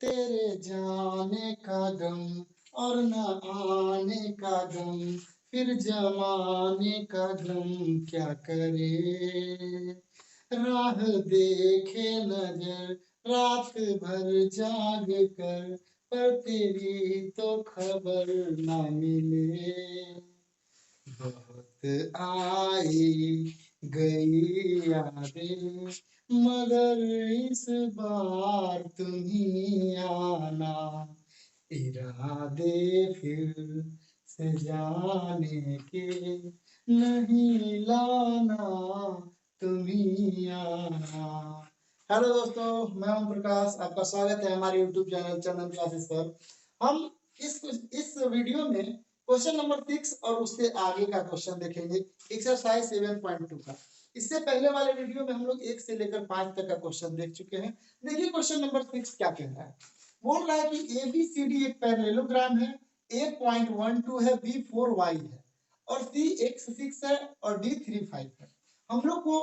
तेरे जाने का गम और न आने का गम, फिर जमाने का गम क्या करे। राह देखे नजर रात भर जाग कर, पर तेरी तो खबर ना मिले। बहुत आई गई यादें, मगर इस बार तुम ही आना। इरादे फिर से जाने के नहीं लाना, तुम ही आना। हेलो दोस्तों, मैं ओम प्रकाश, आपका स्वागत है हमारे YouTube चैनल चंदन क्लासेस पर। हम इस वीडियो में क्वेश्चन नंबर 6 और उससे आगे का क्वेश्चन देखेंगे, एक्सरसाइज 7.2 का। इससे पहले वाले वीडियो में हम लोग 1 से लेकर 5 तक का क्वेश्चन देख चुके हैं। देखिए क्वेश्चन नंबर 6 क्या कह रहा है। बोल रहा है कि ABCD एक पैरेललोग्राम है, A 0.12 है, B 4y है और C x 6 है और D 3 5 है। हम लोग को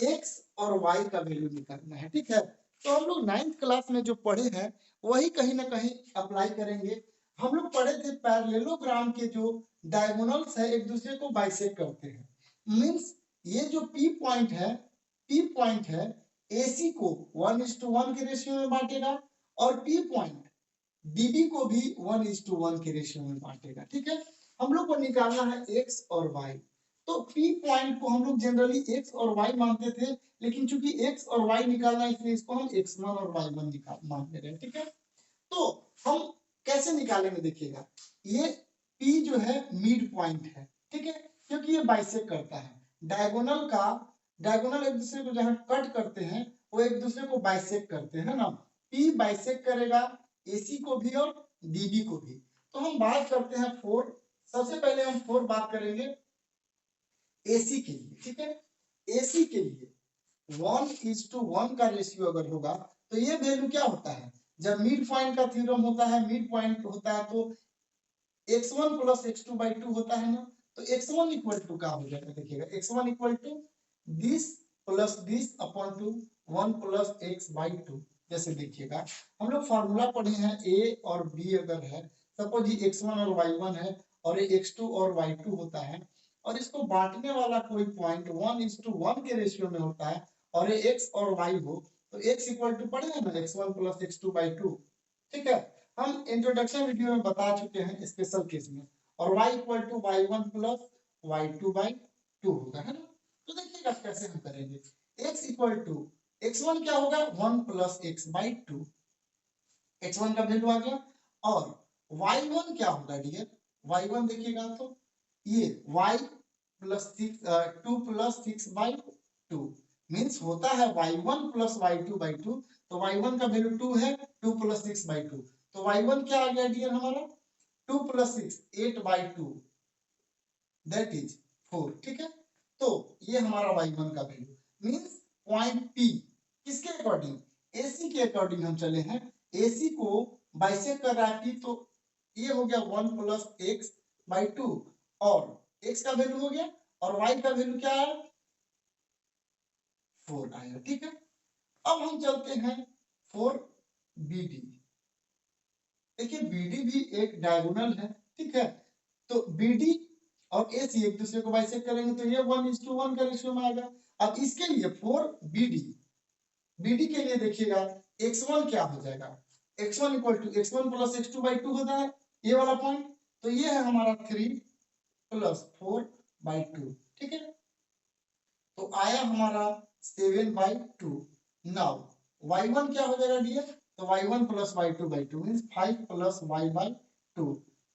x और y का वैल्यू निकालना है, ठीक है। तो हम लोग 9th क्लास में जो पढ़े हैं वही कहीं ना कहीं अप्लाई करेंगे। हम लोग पढ़े थे पैरेललोग्राम के जो डायगोनल्स है एक दूसरे को बाइसेक्ट करते हैं। मींस ये जो P पॉइंट है AC को 1:1 के रेशियो में बांटेगा और P पॉइंट DB को भी 1:1 के रेशियो में बांटेगा, ठीक है। हम लोग को निकालना है x और y। तो P पॉइंट को हम लोग जनरली x और y मानते थे, लेकिन चूंकि x और y निकालना है इसलिए इसको हम x1 और y1 मानते रहे, ठीक है। तो हम कैसे निकालेंगे देखिएगा। ये P जो है मिड पॉइंट है, ठीक है, क्योंकि ये बाइसेक्ट करता है। डायगोनल एक दूसरे को जहां कट करते हैं वो एक दूसरे को बाइसेक्ट करते हैं ना। P बाइसेक्ट करेगा AC को भी और DB को भी। तो हम बात करते हैं 4। सबसे पहले हम 4 बात करेंगे AC के लिए, ठीक है। AC के लिए 1:1 का रेशियो अगर होगा तो ये वैल्यू क्या होता है, जब मिड पॉइंट का थ्योरम होता है, मिड पॉइंट होता है तो x1 + x2/2 होता है ना। तो x1 = क्या हो जाएगा देखिएगा, x1 = this + this upon 2 1 + x/2। जैसे देखिएगा हम लोग फार्मूला पढ़े हैं a और b अगर है, सपोज ये x1 और y1 है और ये x2 और y2 होता है और इसको बांटने वाला कोई पॉइंट 1:1 के रेशियो में होता है और ये x और y हो तो x = पढ़े ना x1 + x2/2, ठीक है। हम इंट्रोडक्शन वीडियो में बता चुके हैं स्पेशल केस में। और y = y1 + y2/2 होगा, है ना। तो देखिएगा कैसे हम करेंगे। x = x1 क्या होगा 1 + x/2, x1 का वैल्यू आ गया। और y1 क्या होगा डियर, y1 देखिएगा तो ये y + 2 + 6/2 मींस होता है y1 + y2/2। तो y1 का वैल्यू 2 है, 2 + 6/2। तो y1 क्या आ गया डियर हमारा 2 + 6 8/2 दैट इज 4, ठीक है। तो ये हमारा y1 का वैल्यू मींस पॉइंट P किसके अकॉर्डिंग, AC के अकॉर्डिंग हम चले हैं। AC को बाइसेक्ट कर रहा है P, तो ये हो गया 1 + x/2 और x का वैल्यू हो गया और y का वैल्यू क्या आया 4 आया, ठीक है। अब हम चलते हैं 4BD। देखिए BD भी एक डायगोनल है, ठीक है। तो BD और AC एक दूसरे को बाइसेक्ट करेंगे तो ये 1:1 का रेशियो में आएगा। अब इसके लिए 4BD के लिए देखिएगा x1 क्या हो जाएगा, x1 = x1 + x2/2 होता है ये वाला पॉइंट। तो ये है हमारा 3 + 4/2, ठीक है। तो आया हमारा 7/2। नाउ y1 क्या हो जाएगा डियर, तो y1 + y2/2 means 5 + y/2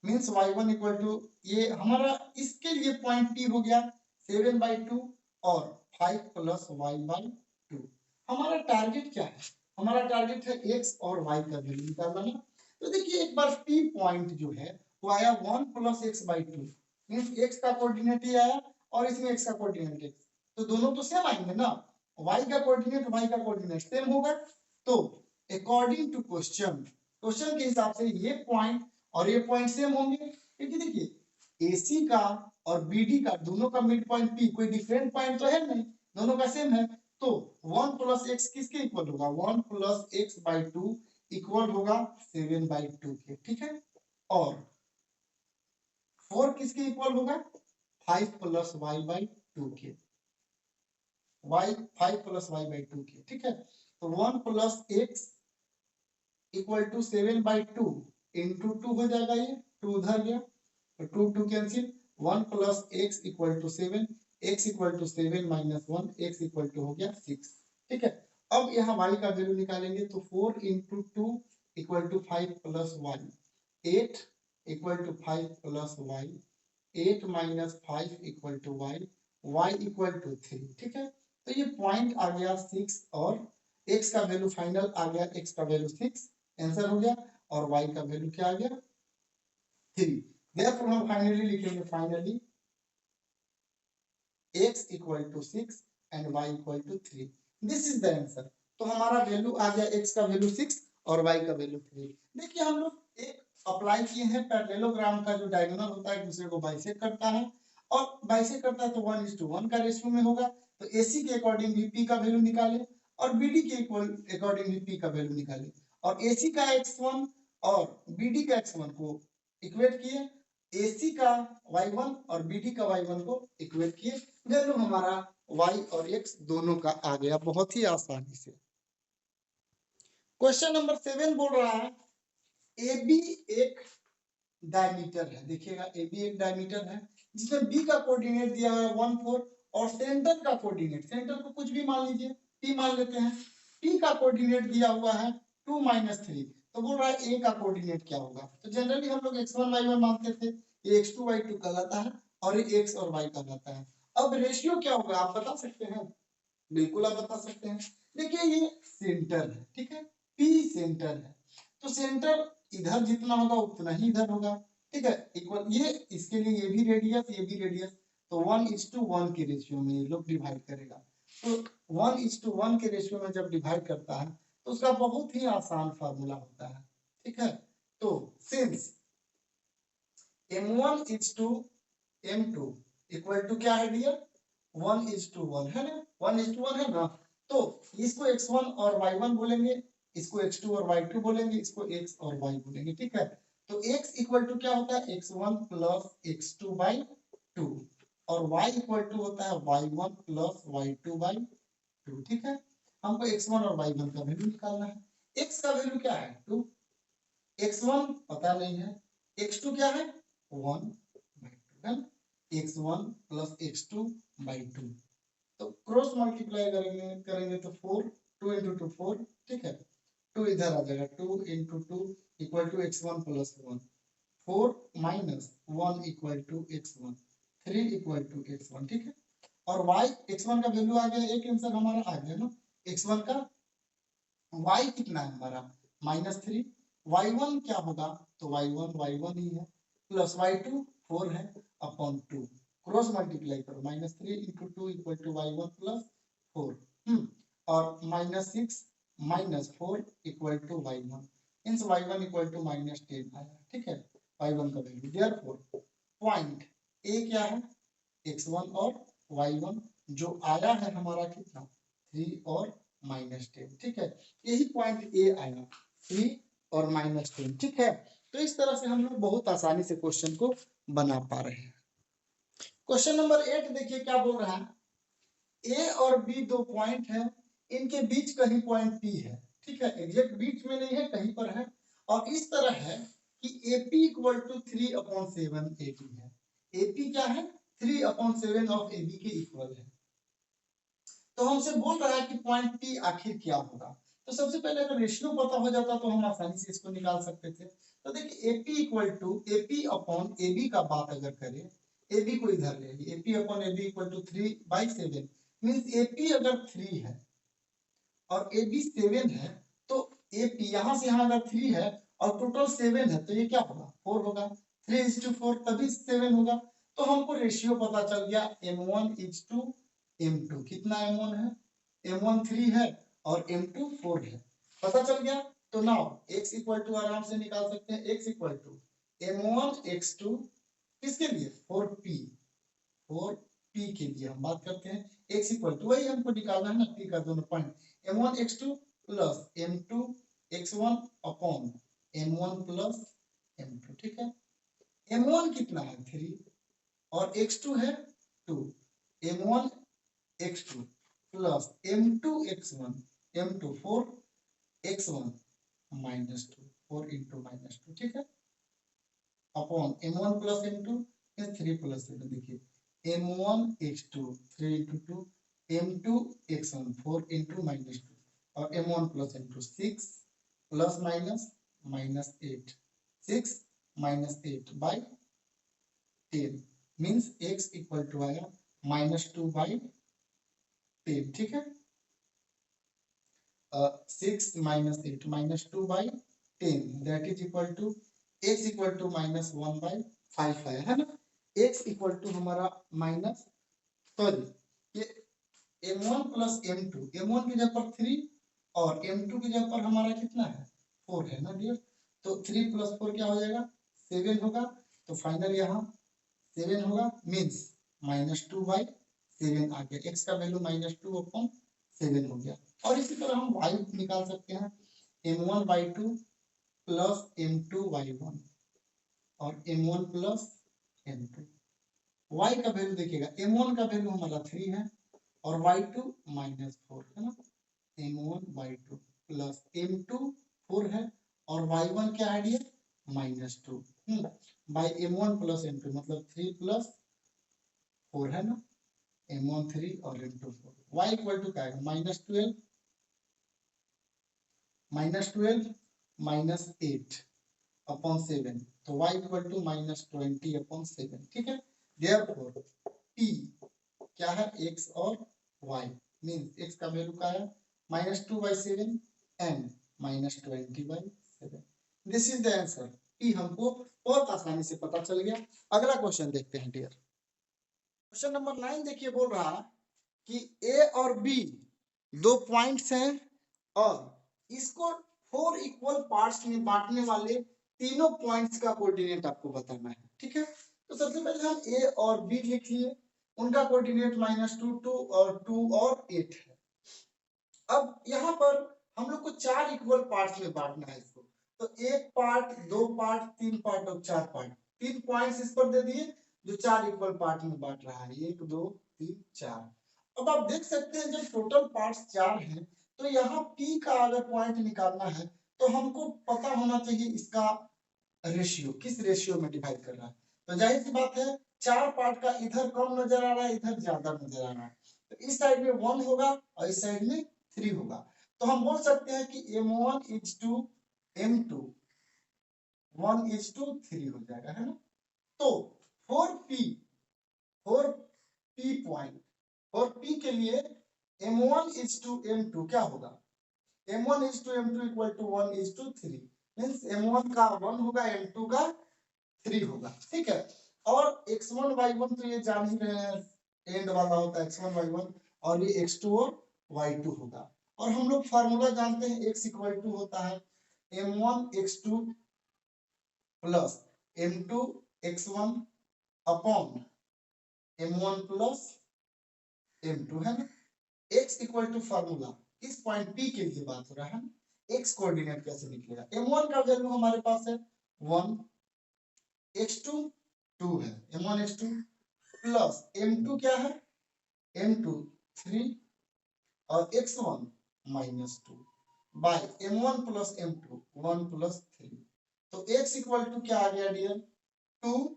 means y1 = ये हमारा इसके लिए पॉइंट P हो गया 7/2 और 5 + y/2। हमारा टारगेट क्या है, हमारा टारगेट है x और y का वैल्यू निकालना ना। तो देखिए एक बार P पॉइंट जो है वो आया 1 + x/2 मींस x का कोऑर्डिनेट ये आया और इसमें x का कोऑर्डिनेट x, तो दोनों तो सेम आएंगे ना, y का कोऑर्डिनेट सेम होगा। तो अकॉर्डिंग टू क्वेश्चन के हिसाब से ये पॉइंट और ये पॉइंट सेम होंगे, क्योंकि देखिए AC का और BD का दोनों का मिड पॉइंट P कोई डिफरेंट पॉइंट तो है नहीं, दोनों का सेम है। तो 1 + x किसके इक्वल होगा 1 + x/2 इक्वल होगा 7/2 के, ठीक है। और 4 किसके इक्वल होगा 5 + y/2 के, y 5 + y/2 के, ठीक है। तो 1 + x = 7/2 इंटू 2 हो जाएगा, ये 2 उधर गया तो 2 2 कैंसिल, 1 + x = 7, x = 7 - 1, x = हो गया 6, ठीक है। अब यहाँ y का वैल्यू निकालेंगे तो 4 × 2 = 5 + y, 8 = 5 + y, 8 - 5 = y, y = 3, ठीक है। तो ये पॉइंट आ गया 6 और x का वैल्यू फाइनल आ गया, x का वैल्यू 6 आंसर हो गया और y का वैल्यू क्या आ गया 3। देयरफॉर हम फाइनली लिखेंगे, finally x = 6 and y = 3, this is the answer. तो हमारा वैल्यू आ गया, x का वैल्यू 6 और y का वैल्यू 3। देखिए हम लोग एक अप्लाई किए हैं, पैरेललोग्राम का जो डायगोनल होता है दूसरे को बाइसेक्ट करता है, और बाइसेक्ट करता है तो 1:1 का रेशियो में होगा। तो AC के अकॉर्डिंग भी P का वैल्यू निकाले और BD के अकॉर्डिंग भी P का वैल्यू निकाले, और AC का x1 और BD का x1 को इक्वेट किए, AC का y1 और BD का y1 को इक्वेट किए, वैल्यू हमारा y और x दोनों का आ गया बहुत ही आसानी से। क्वेश्चन नंबर 7 बोल रहा है AB एक डायमीटर है, देखिएगा AB एक डायमीटर है जिसमें B का कोऑर्डिनेट दिया हुआ है 1 4 और सेंटर का कोऑर्डिनेट, सेंटर को कुछ भी मान लीजिए, P मान लेते हैं, P का कोऑर्डिनेट दिया हुआ है 2 - 3, तो बोल रहा है A का कोऑर्डिनेट क्या होगा। तो जनरली हम लोग x1 y1 मानते थे, ये x2 y2 कहलाता है और ये x और y कहलाता है। अब रेशियो क्या होगा आप बता सकते हैं, बिल्कुल आप बता सकते हैं। देखिए ये सेंटर है, ठीक है, P सेंटर है, तो सेंटर इधर जितना होगा उतना ही इधर होगा, ठीक है, इक्वल, ये इसके लिए ये भी रेडियस ये भी रेडियस, तो 1:1 के रेशियो में ये लोग डिवाइड करेगा। तो 1:1 के रेशियो में जब डिवाइड करता है तो उसका बहुत ही आसान फार्मूला होता है, ठीक है। तो since m1 m2 equal to क्या है डियर 1:1 है ना, 1:1 है ना, तो इसको x1 और y1 बोलेंगे, इसको x2 और y2 बोलेंगे, इसको x और y बोलेंगे, ठीक है। तो x इक्वल टू क्या होता है x1 + x2/2 और y इक्वल टू होता है y1 + y2/2, ठीक है। हमको x1 और y1 का वैल्यू निकालना है। x का वैल्यू क्या है 2, x1 पता नहीं है, x2 क्या है 1/2 है, x1 + x2/2, तो क्रॉस मल्टीप्लाई करेंगे तो 4, 2 × 2 4, ठीक है, 2 इधर आ जाएगा, 2 × 2 = x1 + 1, 4 - 1 = x1, 3 = x1, ठीक है। और y x1 का वैल्यू आ गया, एक आंसर हमारा आ गया ना x1 का, y कितना है हमारा -3, y1 क्या होगा तो y1 ही है, प्लस y2 4 है अपॉन 2, क्रॉस मल्टीप्लाई करो, -3 × 2 = y1 + 4, और -6 - 4 = y1, मींस y1 = -10 आया, ठीक है, y1 का वैल्यू। देयरफॉर पॉइंट ए क्या है x1 और y1 जो आया है हमारा कितना 3 और -10, ठीक है, यही पॉइंट ए आया 3 और -10, ठीक है। तो इस तरह से हम लोग बहुत आसानी से क्वेश्चन को बना पा रहे हैं। क्वेश्चन नंबर 8 देखिए क्या बोल रहा है, ए और बी दो पॉइंट है, इनके बीच कहीं पॉइंट पी है, ठीक है, एग्जैक्ट बीच में नहीं है कहीं पर है, और इस तरह है कि AP = 3/7 AB है, AP क्या है 3/7 ऑफ AB के इक्वल है। तो हमसे बोल रहा है कि पॉइंट P आखिर क्या होगा। तो सबसे पहले अगर रेशियो पता हो जाता तो हम आसानी से इसको निकाल सकते थे। तो देखिए AP/AB का बात अगर करें, AB को इधर ले लीजिए, AP/AB = 3/7, मींस AP अगर 3 है और AB 7 है, तो AP यहाँ से यहाँ अगर 3 है और टोटल 7 है तो ये क्या होगा 4 होगा, 3:4 तभी 7 होगा। तो हमको रेशियो पता चल गया M1:M2, कितना M1 है, M1 3 है और M2 4 है, पता चल गया। तो नाउ x = आराम से निकाल सकते हैं, x = M1x2 किसके लिए 4p के लिए हम बात करते हैं, x = वही हमको निकालना है ना p का दोनों point, M1x2 + M2 x1 upon m1 plus m2, ठीक है। m1 कितना है 3 और x2 है 2, m1 x2 plus m2 x1 m2 4 x1 -2 4 into -2, ठीक है, upon m1 plus m2 3 plus 7, देखिए m1 x2 3 into 2 m2 x1 4 into -2 और m1 प्लस m2 6 प्लस minus -8 6 -8 by 10 means x equal to आया -2/10, ठीक है। 6 -8 -2/10 that is equal to x equal to -1/5 आया है ना। x इक्वल टू हमारा माइनस सॉरी ये m1 प्लस m2 m1 की जगह पर 3 और m2 की जगह पर हमारा कितना है 4 है ना डियर। तो 3 प्लस 4 क्या हो जाएगा 7 होगा। तो फाइनल यहाँ 7 होगा मीन्स -2/7 आ गया। x का वैल्यू -2/7 हो गया। और इसी तरह हम y निकाल सकते हैं m1/2 प्लस m2/1 और m1 प्लस m2। y का वैल्यू देखिएगा m1 का वैल्यू हमारा 3 है और y2 -4 है ना। m1/2 प्लस m2 4 है और y1 क्या है dear -2 bye m1 plus m2 मतलब 3 प्लस 4 है ना। m1 3 और m2 4 y इक्वल टू क्या है -12 -8 अपॉन 7 तो y इक्वल टू -20 अपॉन 7, ठीक है। देयरफॉर p क्या है x और y मींस x का वैल्यू क्या है -2/7 and -20/7। This is the answer. p हमको बहुत आसानी से पता चल गया। अगला क्वेश्चन देखते हैं डियर। क्वेश्चन नंबर 9 देखिए बोल रहा कि a और b दो पॉइंट्स हैं और इसको 4 इक्वल पार्ट्स में बांटने वाले तीनों पॉइंट्स का कोऑर्डिनेट आपको बताना है, ठीक है। तो सबसे पहले हम a और b लिख लिए, उनका कोऑर्डिनेट -2 2 और 2 और 8 है। अब यहाँ पर हम लोग को 4 इक्वल पार्ट्स में बांटना है इसको। तो एक पार्ट, दो पार्ट, तीन पार्ट और चार पार्ट, 3 पॉइंट्स इस पर दे दिए जो 4 इक्वल पार्ट में बांट रहा है 1 2 3 4। अब आप देख सकते हैं जब टोटल पार्ट्स 4 हैं तो यहाँ p का अगर पॉइंट निकालना है तो हमको पता होना चाहिए इसका रेशियो किस रेशियो में डिवाइड कर रहा है। तो जाहिर सी बात है 4 पार्ट का इधर कम नजर आ रहा है इधर ज्यादा नजर आ रहा है। तो इस साइड में 1 होगा और इस साइड में 3 होगा। तो हम बोल सकते हैं कि m1 is to m2 1 is to 3 हो जाएगा है ना। तो 4p पॉइंट 4p के लिए m1 is to m2 क्या होगा m1 is to m2 equal to 1 is to 3 means m1 का 1 होगा m2 का 3 होगा, ठीक है। और x1 y1 तो ये जान ही रहे हैं एंड वाला होता है x1 y1 और ये x2 और y2 होगा। और हम लोग फार्मूला जानते हैं x इक्वल टू होता है m1 x2 plus m2 x1 upon m1 plus m2 है ना। x इक्वल टू फार्मूला इस पॉइंट p के लिए बात हो रहा है ना। x कोऑर्डिनेट कैसे निकलेगा m1 का वैल्यू हमारे पास है 1 x2 2 है m1 x2 प्लस m2 क्या है m2 3 और x1 -2 bye m1 plus m2 1 plus 3। तो x इक्वल टू क्या आ गया dear 2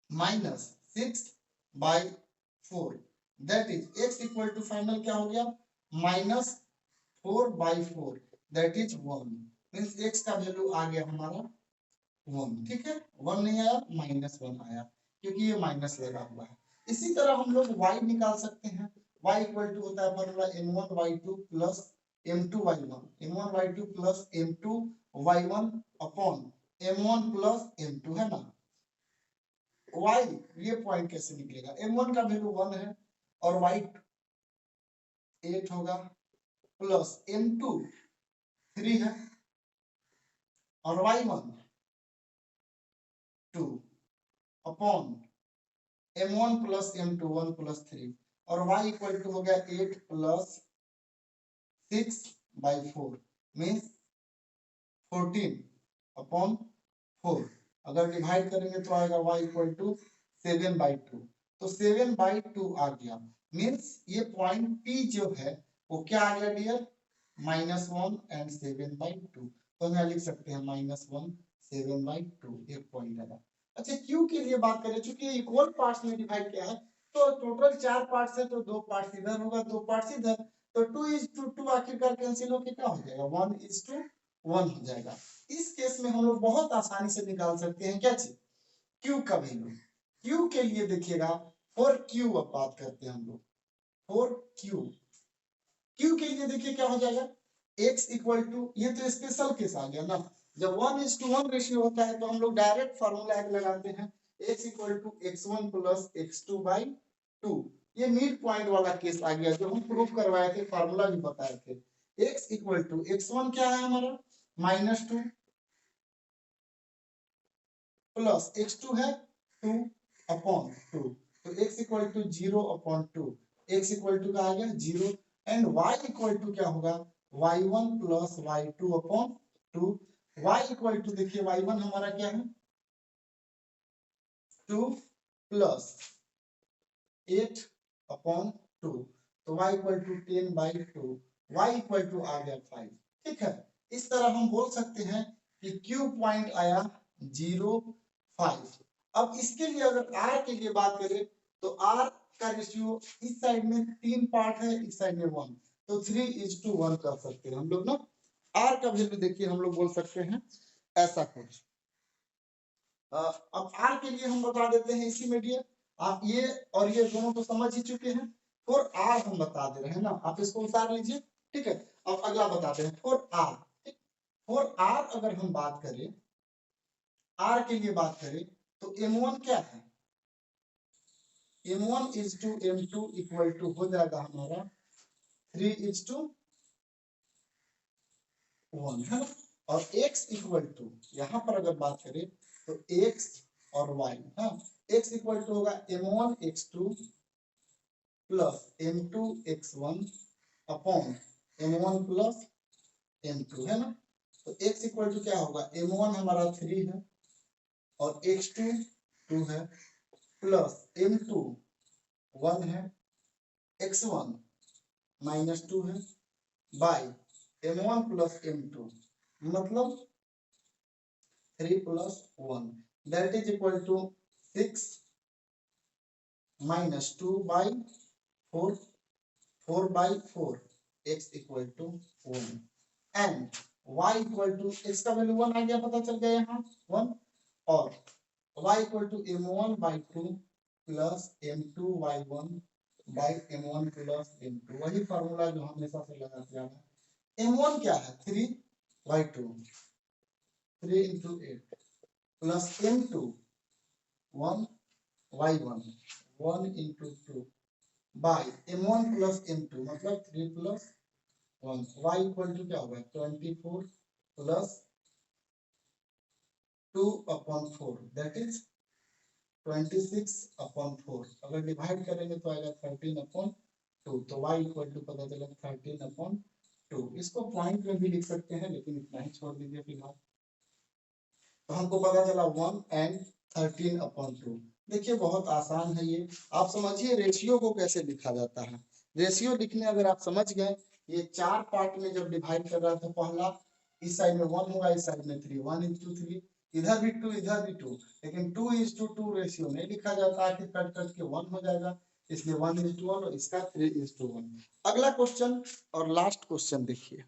minus 6/4 that is x equal to final क्या हो गया -4/4 दैट इज 1 मींस x का वैल्यू आ गया हमारा 1, ठीक है। 1 नहीं आया -1 आया क्योंकि ये माइनस लगा हुआ है। इसी तरह हम लोग y निकाल सकते हैं। y इक्वल टू होता है formula m1 y2 plus m2 y1 m1 y2 plus m2 y1 upon m1 plus m2 है ना। y ये पॉइंट कैसे निकलेगा m1 का वैल्यू 1 है और y 8 होगा प्लस m2 3 है और y1 2 upon m1 plus m2 1 plus 3 और y इक्वल टू हो गया 8 प्लस 6/4 मींस 14/4। अगर डिवाइड करेंगे तो आएगा y इक्वल टू 7/2। तो 7/2 आ गया। मीन्स ये पॉइंट P जो है वो क्या आ गया डियर, -1 एंड 7/2। तो हम यहाँ लिख सकते हैं -1 7/2 एक पॉइंट आया। अच्छा Q के लिए बात करें, चूंकि इक्वल पार्ट्स में डिवाइड किया है तो टोटल 4 पार्ट्स है, तो 2 पार्ट्स इधर होगा 2 पार्ट्स इधर, तो 2:2 आखिरकार कैंसिल होके क्या हो जाएगा 1:1 हो जाएगा। इस केस में हम लोग बहुत आसानी से निकाल सकते हैं क्या चीज, Q का वैल्यू। Q के लिए देखिएगा 4Q, अब बात करते हैं हम लोग 4Q। Q के लिए देखिए क्या हो जाएगा, x इक्वल टू, ये तो स्पेशल केस आ गया ना, जब 1:1 रेशियो होता है तो हम लोग डायरेक्ट फार्मूला एक लगाते हैं, x equal to x1 plus x2/2। ये मिड पॉइंट वाला केस आ गया जो हम प्रूव करवाए थे, फार्मूला भी बताए थे। x इक्वल टू x1 क्या है हमारा -2 प्लस x2 है 2/2, तो x equal to 0/2, x equal to का आ गया 0, एंड y इक्वल टू क्या होगा y1 plus y2/2। y equal to देखिए y1 हमारा क्या है 2 प्लस 8/2, तो y equal to 10/2, y equal to आ गया 5। ठीक है, इस तरह हम बोल सकते हैं कि Q पॉइंट आया 0.5। अब इसके लिए अगर R के लिए बात करें तो R का रेशियो इस साइड में 3 पार्ट है, इस साइड में 1, तो 3:1 कर सकते हैं हम लोग ना। R का वैल्यू देखिए हम लोग बोल सकते हैं ऐसा कुछ। अब R के लिए हम बता देते हैं इसी में डियर, आप ये और ये दोनों तो समझ ही चुके हैं। फॉर R हम बता दे रहे हैं ना, आप इसको उतार लीजिए। ठीक है, अब अगला बताते हैं फॉर R। फॉर R अगर हम बात करें, R के लिए बात करें तो M1 क्या है, M1 is to M2 equal to हो जाएगा हमारा 3:1 है ना। और x इक्वल टू यहाँ पर अगर बात करें तो x और y, हाँ, x इक्वल टू होगा M1 x2 plus M2 x1 upon M1 plus M2 है ना। तो x इक्वल टू क्या होगा, M1 हमारा 3 है और x2 2 है प्लस M2 1 है, x1 -2 है बाई M1 प्लस M2, मतलब 3 plus 1 that is equal to 6 -2/4, 4/4, x equal to 1 and y equal to, x का वैल्यू 1 आ गया, पता चल गया यहाँ 1, और y equal to M1/2 plus M2/1 by M1 plus M2, वही फार्मूला जो हमेशा से लगाते आ रहे हैं। M1 क्या है 3/2, 3 into 8 plus M2 1/1, 1 into 2 by M1 plus M2, मतलब 3 प्लस 1, y इक्वल टू क्या होगा 24 प्लस 2/4 दैट इज 26/4। अगर डिवाइड करेंगे तो आएगा 13/2, तो y इक्वल टू पता चला 13/2। इसको पॉइंट में भी लिख सकते हैं लेकिन इतना ही छोड़ दीजिए फिलहाल। तो हमको पता चला 1 एंड 13/2। देखिए बहुत आसान है ये, आप समझिए रेशियो को कैसे लिखा जाता है। रेशियो लिखने अगर आप समझ गए, ये 4 पार्ट में जब डिवाइड कर रहा था, पहला इस साइड में 1 होगा, इस साइड में 3, 1:3, इधर भी 2 इधर भी 2, लेकिन 2:2 रेशियो नहीं लिखा जाता है, कट कट के 1 हो जाएगा, इसलिए 1:1 और इसका 3:1। अगला क्वेश्चन और लास्ट क्वेश्चन देखिए,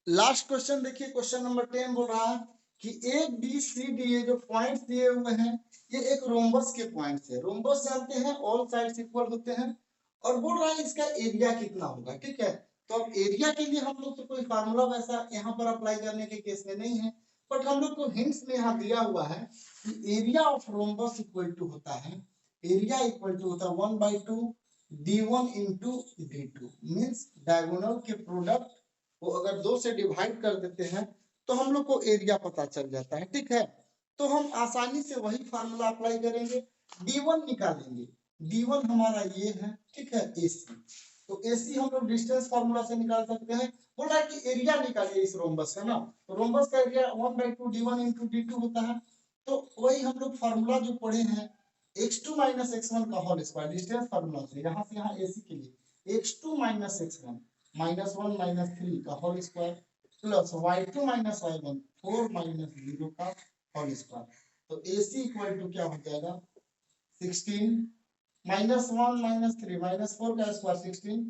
लास्ट क्वेश्चन देखिए, क्वेश्चन नंबर 10 बोल रहा है कि ए बी सी डी, ये जो पॉइंट्स दिए हुए हैं ये एक रोम्बस के पॉइंट्स है। रोम्बस जानते हैं ऑल साइड्स इक्वल होते हैं, और बोल रहा है इसका एरिया कितना होगा। ठीक है, तो अब एरिया के लिए हम लोग तो कोई फार्मूला वैसा यहाँ पर अप्लाई करने के केस में नहीं है, बट हम लोग को हिंट्स में यहाँ दिया हुआ है कि area of rhombus equal to होता है, एरिया इक्वल टू होता है 1/2 d1 into d2, means diagonal के प्रोडक्ट वो अगर 2 से डिवाइड कर देते हैं तो हम लोग को एरिया पता चल जाता है। ठीक है, तो हम आसानी से वही फार्मूला अप्लाई करेंगे, d1 निकालेंगे, d1 हमारा ये है, ठीक है, AC, तो एसी हम लोग डिस्टेंस फार्मूला से निकाल सकते हैं। बोल रहा है कि एरिया निकालिए इस रोम्बस का ना, तो रोम्बस का एरिया 1/2 d1 into d2 होता है। तो वही हम लोग फार्मूला जो पढ़े हैं x2 minus x1 का होल स्क्वायर डिस्टेंस फार्मूला से, यहाँ से यहाँ एसी के लिए x2 minus x1 -1 -3 का whole square plus y2 minus y1 4 minus 0 का होल स्क्वायर। तो AC इक्वल टू क्या हो जाएगा 16 -1 -3 -4 का स्क्वायर 16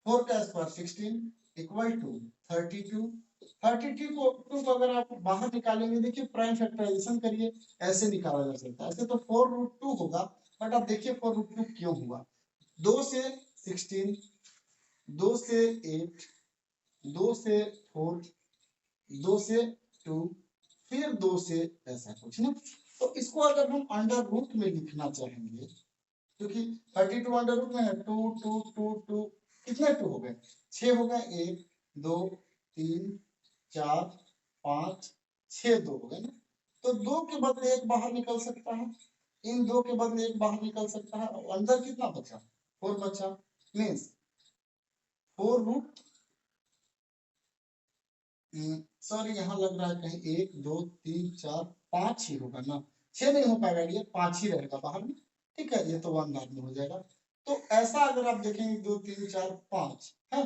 4 का स्क्वायर 16 इक्वल टू 32। 32 को अगर आप बाहर निकालेंगे, देखिए प्राइम फैक्टराइजेशन करिए, ऐसे निकाला जा सकता है। ऐसे तो 4√2 होगा, बट आप देखिए 4√2 क्यों हुआ। 2 से 16, 2 से 8, 2 से 4, 2 से 2, फिर 2 से ऐसा कुछ ना। तो इसको अगर हम अंडर रूट में लिखना चाहेंगे, क्योंकि 32 अंडर रूट में है 2 2 2 2, कितने 2 हो गए 6 हो गए, 1 2 3 4 5 6 2 हो गए ना। तो 2 के बदले 1 बाहर निकल सकता है, इन 2 के बदले 1 बाहर निकल सकता है, और अंदर कितना बचा 4 बचा। मीन्स 4 रूट सॉरी यहाँ लग रहा है कहीं 1 2 3 4 5 ही होगा ना, 6 नहीं हो पाएगा, ये 5 ही रहेगा बाहर में। ठीक है, ये तो 1 बार में हो जाएगा। तो ऐसा अगर आप देखेंगे 2 3 4 5 है,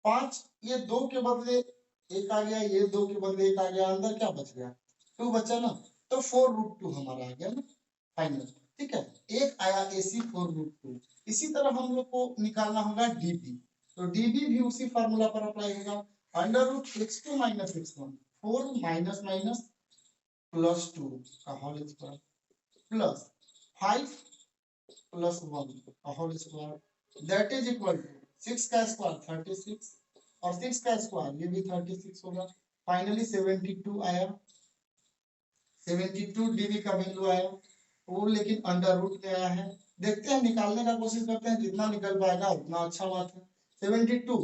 5 ये 2 के बदले 1 आ गया, ये 2 के बदले 1 आ गया, अंदर क्या बच गया 2 बचा ना। तो 4√2 हमारा आ गया ना फाइनल। ठीक है, एक आया AC 4√2। इसी तरह हम लोग को निकालना होगा DB, तो DB भी उसी फार्मूला पर अप्लाई होगा। Under root x2 minus x1 4 minus minus plus 2 का होल स्क्वायर प्लस 5 प्लस 1 का whole square that is equal to 6 का स्क्वायर 36 और 6 का स्क्वायर ये भी 36 होगा। फाइनली 72 आया, 72 डीबी का वैल्यू आया वो, लेकिन अंडर रूट में आया है। देखते हैं, निकालने का कोशिश करते हैं, जितना निकल पाएगा उतना अच्छा बात है। 72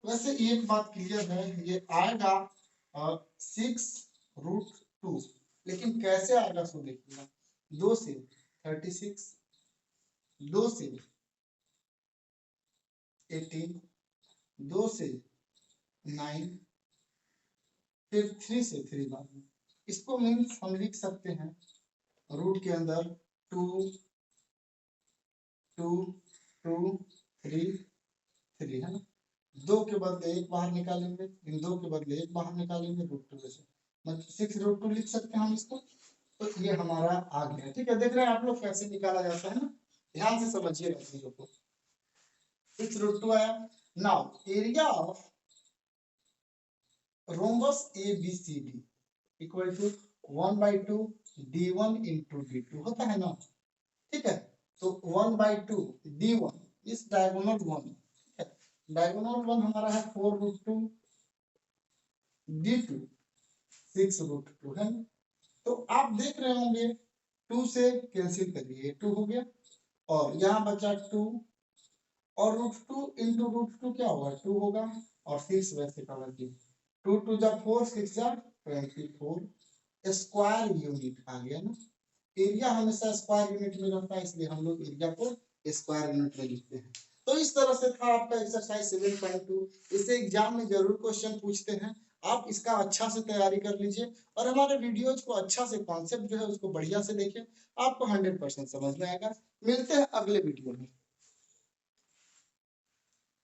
वैसे एक बात क्लियर है, ये आएगा 6√2, लेकिन कैसे आएगा सो देखिएगा। 2 से 36, 2 से 18, 2 से 9, फिर 3 से 3 बाद में। इसको मीन्स हम लिख सकते हैं रूट के अंदर 2 2 2 3 3 है ना। 2 के बदले 1 बाहर निकालेंगे, इन 2 के बदले 1 बाहर निकालेंगे, √2 से मतलब 6√2 लिख सकते हैं हम इसको। तो ये हमारा आ गया। ठीक है, देख रहे हैं आप लोग कैसे निकाला जाता है ना, ध्यान से समझिएगा चीजों को। 6√2 आया। Now area of rhombus ABCD equal to 1/2 d1 into d2 होता है ना। ठीक है, तो 1/2 d1 इस डायगोनल 1, डायगोनल 1 हमारा है 4√2 d2 6√2 है। तो आप देख रहे होंगे 2 से कैंसिल करिए, 2 हो गया, और यहाँ बचा 2, और √2 into √2 क्या होगा 2 होगा, और 6 वैसे का वैसे 2 2 जा 4 6 जा 24 स्क्वायर यूनिट आ गया ना। एरिया हमेशा स्क्वायर यूनिट में रहता है, इसलिए हम लोग एरिया को स्क्वायर यूनिट में लिखते हैं। तो इस तरह से था आपका एक्सरसाइज 7.2। इससे एग्जाम में जरूर क्वेश्चन पूछते हैं, आप इसका अच्छा से तैयारी कर लीजिए, और हमारे वीडियोज को अच्छा से कॉन्सेप्ट जो है उसको बढ़िया से देखें, आपको 100% समझ में आएगा। मिलते हैं अगले वीडियो में।